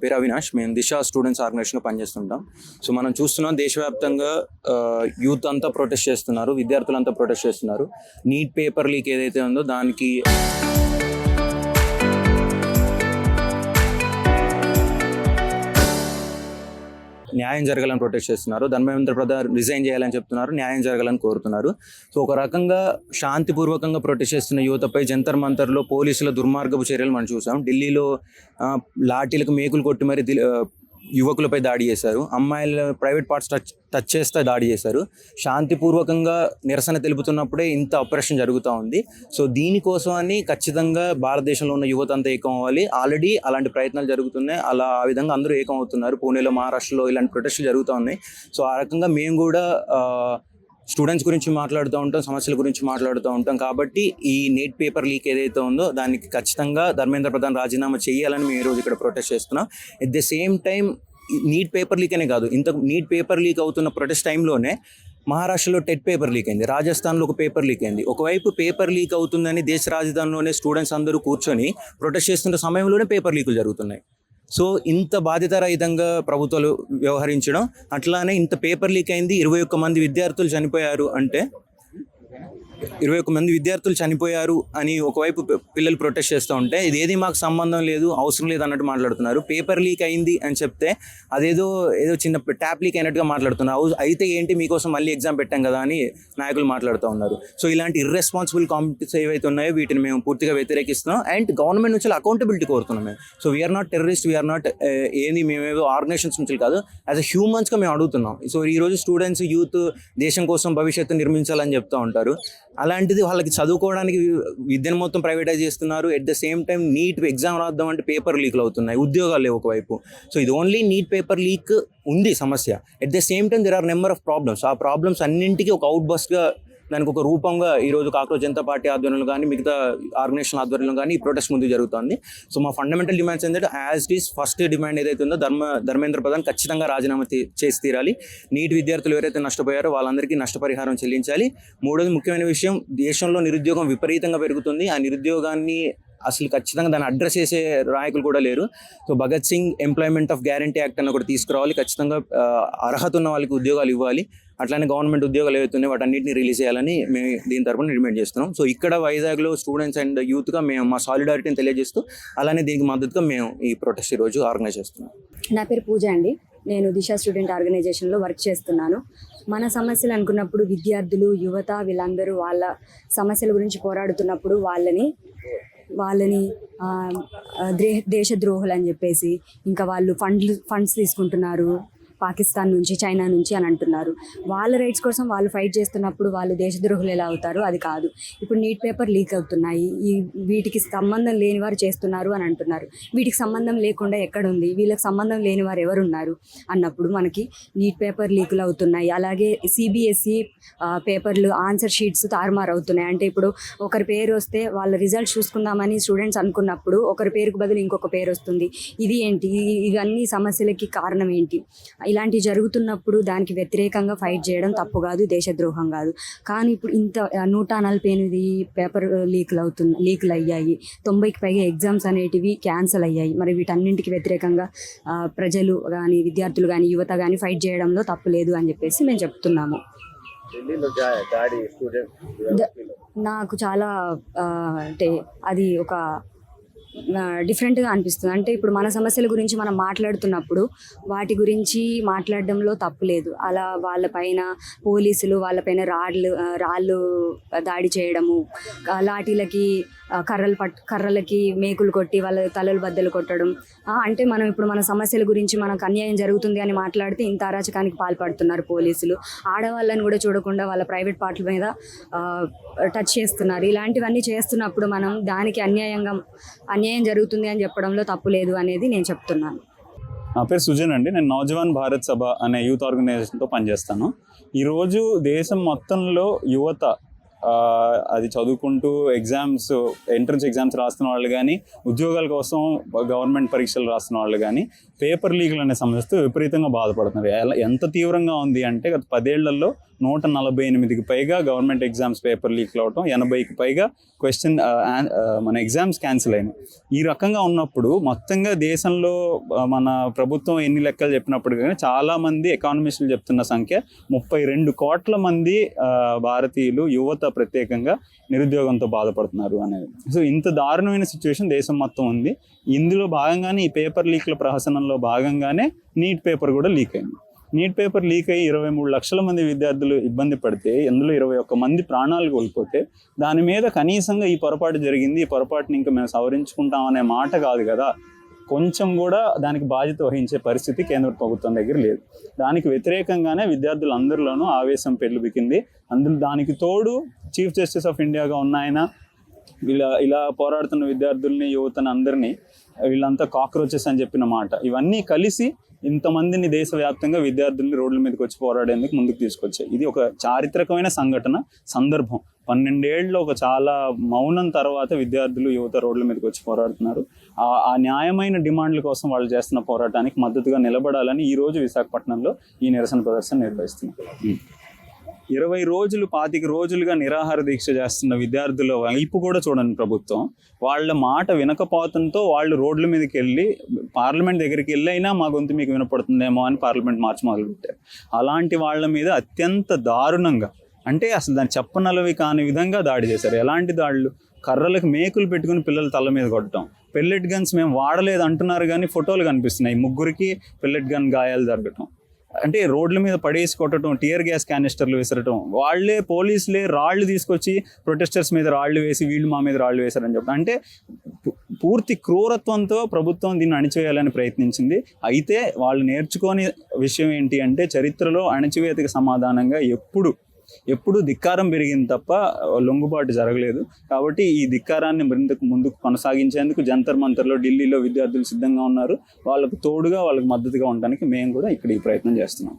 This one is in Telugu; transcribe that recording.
పేరు అవినాష్. మేము దిశ స్టూడెంట్స్ ఆర్గనైజేషన్లో పనిచేస్తుంటాం. సో మనం చూస్తున్నాం దేశవ్యాప్తంగా యూత్ అంతా ప్రొటెస్ట్ చేస్తున్నారు, విద్యార్థులంతా ప్రొటెస్ట్ చేస్తున్నారు. నీట్ పేపర్ లీక్ ఏదైతే ఉందో దానికి న్యాయం జరగాలని ప్రొటెస్ట్ చేస్తున్నారు. ధర్మేంద్ర ప్రధాన్ రిజైన్ చేయాలని చెప్తున్నారు, న్యాయం జరగాలని కోరుతున్నారు. సో ఒక రకంగా శాంతిపూర్వకంగా ప్రొటెస్ట్ చేస్తున్న యువతపై జంతర్ మంతర్లో పోలీసుల దుర్మార్గపు చర్యలు మనం చూసాం. ఢిల్లీలో లాఠీలకు మేకులు కొట్టి మరి యువకులపై దాడి చేశారు. అమ్మాయిల ప్రైవేట్ పార్ట్స్ టచ్ చేస్తే దాడి చేశారు. శాంతిపూర్వకంగా నిరసన తెలుపుతున్నప్పుడే ఇంత ఆపరేషన్ జరుగుతూ ఉంది. సో దీనికోసం అని ఖచ్చితంగా భారతదేశంలో ఉన్న యువత అంతా ఏకం అవ్వాలి. ఆల్రెడీ అలాంటి ప్రయత్నాలు జరుగుతున్నాయి. ఆ విధంగా అందరూ ఏకం అవుతున్నారు. పూణేలో, మహారాష్ట్రలో ఇలాంటి ప్రొటెస్టులు జరుగుతూ ఉన్నాయి. సో ఆ రకంగా మేము కూడా స్టూడెంట్స్ గురించి మాట్లాడుతూ ఉంటాం, సమస్యల గురించి మాట్లాడుతూ ఉంటాం. కాబట్టి ఈ నీట్ పేపర్ లీక్ ఏదైతే ఉందో దానికి ఖచ్చితంగా ధర్మేంద్ర ప్రధాన్ రాజీనామా చేయాలని మేము ఈరోజు ఇక్కడ ప్రొటెస్ట్ చేస్తున్నాం. At the same time neat paper leak అనే కాదు, నీట్ పేపర్ లీక్ అవుతున్న ప్రొటెస్ట్ టైంలోనే మహారాష్ట్రలో టెట్ పేపర్ లీక్ అయింది, రాజస్థాన్లో ఒక పేపర్ లీక్ అయింది. ఒకవైపు పేపర్ లీక్ అవుతుందని దేశ రాజధానిలోనే స్టూడెంట్స్ అందరూ కూర్చొని ప్రొటెస్ట్ చేస్తున్న సమయంలోనే పేపర్ లీకులు జరుగుతున్నాయి. సో ఇంత బాధ్యతారహితంగా ప్రభుత్వాలు వ్యవహరించడం, అట్లానే ఇంత పేపర్ లీక్ అయింది, 21 మంది విద్యార్థులు చనిపోయారు అంటే 21 మంది విద్యార్థులు చనిపోయారు అని ఒకవైపు పిల్లలు ప్రొటెస్ట్ చేస్తూ ఉంటే ఇదేది మాకు సంబంధం లేదు, అవసరం లేదు అన్నట్టు మాట్లాడుతున్నారు. పేపర్ లీక్ అయింది అని చెప్తే ఏదో చిన్న ట్యాప్ లీక్ అయినట్టుగా మాట్లాడుతున్నారు. అయితే ఏంటి, మీకోసం మళ్ళీ ఎగ్జామ్ పెట్టాం కదా అని నాయకులు మాట్లాడుతూ ఉన్నారు. సో ఇలాంటి ఇర్రెస్పాన్సిబుల్ కామెంట్స్ ఏవైతే ఉన్నాయో వీటిని మేము పూర్తిగా వ్యతిరేకిస్తున్నాం. అండ్ గవర్నమెంట్ నుంచి అకౌంటబిలిటీ కోరుతున్నాం మేము. So we are not terrorist, we are not మేమేదో ఆర్గనైజేషన్స్ నుంచి కాదు, యాజ్ అ హ్యూమన్స్గా మేము అడుగుతున్నాం. సో ఈరోజు స్టూడెంట్స్, యూత్ దేశం కోసం భవిష్యత్తు నిర్మించాలని చెప్తూ ఉంటారు. అలాంటిది వాళ్ళకి చదువుకోవడానికి విద్యను మొత్తం ప్రైవేటైజ్ చేస్తున్నారు. At the same time NEET exam రాద్దాం అంటే పేపర్ లీక్లు అవుతున్నాయి, ఉద్యోగాలు లేవు ఒకవైపు. సో ఇది ఓన్లీ నీట్ పేపర్ లీక్ ఉంది సమస్య. At the same time there are number of problems. ఆ ప్రాబ్లమ్స్ అన్నింటికీ ఒక అవుట్ బస్ట్గా, దానికి ఒక రూపంగా ఈరోజు కాక్రోచ్ జనతా పార్టీ ఆధ్వర్యంలో కానీ మిగతా ఆర్గనైజేషన్ ఆధ్వర్యంలో కానీ ఈ ప్రొటెస్ట్ ముందు జరుగుతుంది. సో మా ఫండమెంటల్ డిమాండ్స్ ఏంటంటే, as it is first demand ఏదైతే ఉందో ధర్మేంద్ర ప్రధాన్ ఖచ్చితంగా రాజీనామా చేసి తీరాలి. నీట్ విద్యార్థులు ఎవరైతే నష్టపోయారో వాళ్ళందరికీ నష్టపరిహారం చెల్లించాలి. మూడోది ముఖ్యమైన విషయం, దేశంలో నిరుద్యోగం విపరీతంగా పెరుగుతుంది. ఆ నిరుద్యోగాన్ని అసలు ఖచ్చితంగా దాన్ని అడ్రస్ చేసే నాయకులు కూడా లేరు. So Bhagat Singh employment of guarantee act అన్న ఒకటి తీసుకురావాలి. ఖచ్చితంగా అర్హత ఉన్న వాళ్ళకి ఉద్యోగాలు ఇవ్వాలి. అట్లానే గవర్నమెంట్ ఉద్యోగాలు ఏవైతున్నాయి వాటన్నిటిని రిలీజ్ చేయాలని మేము దీని తరపున డిమాండ్ చేస్తున్నాం. సో ఇక్కడ వైజాగ్లో స్టూడెంట్స్ అండ్ యూత్గా మేము మా సాలిడారిటీని తెలియజేస్తూ అలానే దీనికి మద్దతుగా మేము ఈ ప్రొటెస్ట్ ఈరోజు ఆర్గనైజ్ చేస్తున్నాం. నా పేరు పూజ అండి. నేను దిశ స్టూడెంట్ ఆర్గనైజేషన్లో వర్క్ చేస్తున్నాను. మన సమస్యలు అనుకున్నప్పుడు విద్యార్థులు, యువత వీళ్ళందరూ వాళ్ళ సమస్యల గురించి పోరాడుతున్నప్పుడు వాళ్ళని దేశద్రోహులు అని చెప్పేసి, ఇంకా వాళ్ళు ఫండ్స్ తీసుకుంటున్నారు పాకిస్తాన్ నుంచి, చైనా నుంచి అని అంటున్నారు. వాళ్ళ రైట్స్ కోసం వాళ్ళు ఫైట్ చేస్తున్నప్పుడు వాళ్ళు దేశద్రోహులు ఎలా అవుతారు? అది కాదు. ఇప్పుడు నీట్ పేపర్ లీక్ అవుతున్నాయి, వీటికి సంబంధం లేని వారు చేస్తున్నారు అని అంటున్నారు. వీటికి సంబంధం లేకుండా ఎక్కడుంది? వీళ్ళకి సంబంధం లేని వారు ఎవరున్నారు అన్నప్పుడు మనకి నీట్ పేపర్ లీకులు అవుతున్నాయి. అలాగే సిబిఎస్ఈ పేపర్లు ఆన్సర్ షీట్స్ తారుమారు అవుతున్నాయి. అంటే ఇప్పుడు ఒకరి పేరు వస్తే వాళ్ళ రిజల్ట్స్ చూసుకుందామని స్టూడెంట్స్ అనుకున్నప్పుడు ఒకరి పేరుకు బదులు ఇంకొక పేరు వస్తుంది. ఇది ఏంటి? ఇవన్నీ సమస్యలకి కారణం ఏంటి? ఇలాంటివి జరుగుతున్నప్పుడు దానికి వ్యతిరేకంగా ఫైట్ చేయడం తప్పు కాదు, దేశద్రోహం కాదు. కానీ ఇప్పుడు ఇంత 148 పేపర్ లీకులు అయ్యాయి, 90కి పైగా ఎగ్జామ్స్ అనేటివి క్యాన్సిల్ అయ్యాయి. మరి వీటన్నింటికి వ్యతిరేకంగా ప్రజలు కానీ, విద్యార్థులు కానీ, యువత కానీ ఫైట్ చేయడంలో తప్పు లేదు అని చెప్పేసి మేము చెప్తున్నాము. నాకు చాలా అంటే అది ఒక డిఫరెంట్గా అనిపిస్తుంది. అంటే ఇప్పుడు మన సమస్యల గురించి మనం మాట్లాడుతున్నప్పుడు వాటి గురించి మాట్లాడడంలో తప్పు లేదు. అలా వాళ్ళపైన పోలీసులు వాళ్ళపైన రాళ్ళు దాడి చేయడము, లాఠీలకి కర్రలకి మేకులు కొట్టి వాళ్ళ తలలు బద్దలు కొట్టడం, అంటే మనం ఇప్పుడు మన సమస్యల గురించి మనకు అన్యాయం జరుగుతుంది అని మాట్లాడితే ఇంత అరాచకానికి పాల్పడుతున్నారు పోలీసులు. ఆడవాళ్ళని కూడా చూడకుండా వాళ్ళ ప్రైవేట్ పార్ట్ల మీద టచ్ చేస్తున్నారు. ఇలాంటివన్నీ చేస్తున్నప్పుడు మనం దానికి అన్యాయం జరుగుతుంది అని చెప్పడంలో తప్పు లేదు అనేది నేను చెప్తున్నాను. నా పేరు సుజన్ అండి. నేను నౌజవాన్ భారత్ సభ అనే యూత్ ఆర్గనైజేషన్తో పనిచేస్తాను. ఈరోజు దేశం మొత్తంలో యువత అది చదువుకుంటూ ఎంట్రన్స్ ఎగ్జామ్స్ రాస్తున్న వాళ్ళు కానీ, ఉద్యోగాల కోసం గవర్నమెంట్ పరీక్షలు రాస్తున్న వాళ్ళు కానీ పేపర్ లీకులు అనే సమస్యతో విపరీతంగా బాధపడుతున్నారు. ఎంత తీవ్రంగా ఉంది అంటే గత 10 ఏళ్లలో 148కి పైగా గవర్నమెంట్ ఎగ్జామ్స్ పేపర్ లీక్లు అవటం, 80కి పైగా మన ఎగ్జామ్స్ క్యాన్సిల్ అయినాయి. ఈ రకంగా ఉన్నప్పుడు మొత్తంగా దేశంలో మన ప్రభుత్వం ఎన్ని లెక్కలు చెప్పినప్పుడు కానీ చాలామంది ఎకానమిస్టులు చెప్తున్న సంఖ్య 32 కోట్ల మంది భారతీయులు యువత ప్రత్యేకంగా నిరుద్యోగంతో బాధపడుతున్నారు అనేది. సో ఇంత దారుణమైన సిచ్యువేషన్ దేశం మొత్తం ఉంది. ఇందులో భాగంగానే ఈ పేపర్ లీక్ల ప్రహసనంలో భాగంగానే నీట్ పేపర్ కూడా లీక్ అయింది. నీట్ పేపర్ లీక్ అయ్యి 23 లక్షల మంది విద్యార్థులు ఇబ్బంది పడితే, అందులో 21 మంది ప్రాణాలు కోల్పోతే దాని మీద కనీసంగా ఈ పొరపాటు జరిగింది, ఈ పొరపాటుని ఇంకా మేము సవరించుకుంటాం అనే మాట కాదు కదా, కొంచెం కూడా దానికి బాధ్యత వహించే పరిస్థితి కేంద్ర ప్రభుత్వం దగ్గర లేదు. దానికి వ్యతిరేకంగానే విద్యార్థులు అందరిలోనూ ఆవేశం పెళ్ళుబికింది. దానికి తోడు చీఫ్ జస్టిస్ ఆఫ్ ఇండియాగా ఉన్న ఆయన ఇలా పోరాడుతున్న విద్యార్థుల్ని, యువతను అందరినీ వీళ్ళంతా కాక్రోచెస్ అని చెప్పిన మాట, ఇవన్నీ కలిసి ఇంతమందిని దేశవ్యాప్తంగా విద్యార్థుల్ని రోడ్ల మీదకి వచ్చి పోరాడేందుకు ముందుకు తీసుకొచ్చాయి. ఇది ఒక చారిత్రకమైన సందర్భం. 12 ఏళ్ళలో ఒక చాలా మౌనం తర్వాత విద్యార్థులు, యువత రోడ్ల మీదకి వచ్చి పోరాడుతున్నారు. ఆ న్యాయమైన డిమాండ్ల కోసం వాళ్ళు చేస్తున్న పోరాటానికి మద్దతుగా నిలబడాలని ఈరోజు విశాఖపట్నంలో ఈ నిరసన ప్రదర్శన నిర్వహిస్తున్నారు. 20 రోజులు 25 రోజులుగా నిరాహార దీక్ష చేస్తున్న విద్యార్థుల వైపు కూడా చూడండి ప్రభుత్వం. వాళ్ళ మాట వినకపోవడంతో వాళ్ళు రోడ్ల మీదకి వెళ్ళి పార్లమెంట్ దగ్గరికి వెళ్ళైనా మా గొంతు మీకు వినపడుతుందేమో అని పార్లమెంట్ మార్చ్ మొదలుపెట్టారు. అలాంటి వాళ్ళ మీద అత్యంత దారుణంగా, అంటే అసలు దాన్ని చెప్పనలవి కాని విధంగా దాడి చేశారు. ఎలాంటి దాడులు? కర్రలకు మేకులు పెట్టుకుని పిల్లల తల మీద కొట్టడం, పెల్లెట్ గన్స్ మేము వాడలేదు అంటున్నారు కానీ ఫోటోలు కనిపిస్తున్నాయి, 3 పెల్లెట్ గన్ గాయాలు జరగటం, అంటే రోడ్ల మీద పడేసి కొట్టడం, టియర్ గ్యాస్ క్యానిస్టర్లు విసరటం, వాళ్ళే పోలీసులే రాళ్ళు తీసుకొచ్చి ప్రొటెస్టర్స్ మీద రాళ్ళు వేసి వీళ్ళు మా మీద రాళ్ళు వేశారని చెప్పడం, అంటే పూర్తి క్రూరత్వంతో ప్రభుత్వం దీన్ని అణిచివేయాలని ప్రయత్నించింది. అయితే వాళ్ళు నేర్చుకోని విషయం ఏంటి అంటే చరిత్రలో అణచివేతకి సమాధానంగా ఎప్పుడు ధిక్కారం పెరిగింది తప్ప లొంగుబాటు జరగలేదు. కాబట్టి ఈ ధిక్కారాన్ని ముందుకు కొనసాగించేందుకు జంతర్ మంతర్లో ఢిల్లీలో విద్యార్థులు సిద్ధంగా ఉన్నారు. వాళ్ళకు తోడుగా, వాళ్ళకు మద్దతుగా ఉండడానికి మేము కూడా ఇక్కడ ఈ ప్రయత్నం చేస్తున్నాం.